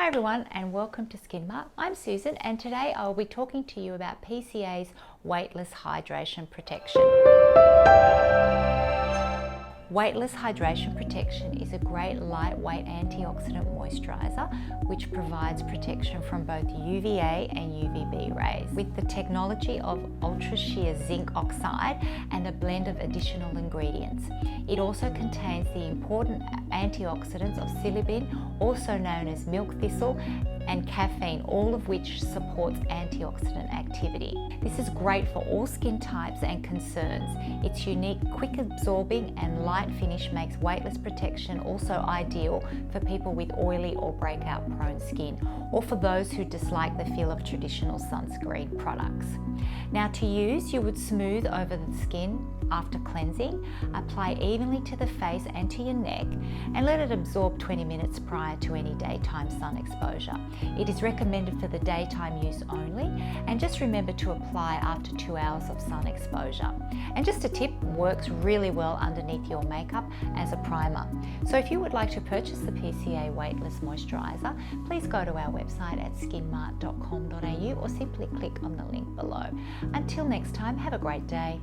Hi everyone and welcome to Skinmart. I'm Susan and today I'll be talking to you about PCA's Weightless Hydration Protection. Weightless Hydration Protection is a great lightweight antioxidant moisturiser which provides protection from both UVA and UVB rays with the technology of ultra shear zinc oxide and a blend of additional ingredients. It also contains the important antioxidants of silibin, also known as milk thistle, and caffeine, all of which supports antioxidant activity. This is great for all skin types and concerns. Its unique, quick absorbing and light finish makes weightless protection also ideal for people with oily or breakout prone skin, or for those who dislike the feel of traditional sunscreen products. Now to use, you would smooth over the skin after cleansing, apply evenly to the face and to your neck, and let it absorb 20 minutes prior to any daytime sun exposure. It is recommended for the daytime use only, and just remember to apply after 2 hours of sun exposure. And just a tip, works really well underneath your makeup as a primer. So if you would like to purchase the PCA Weightless Moisturiser, please go to our website at skinmart.com.au or simply click on the link below. Until next time, have a great day.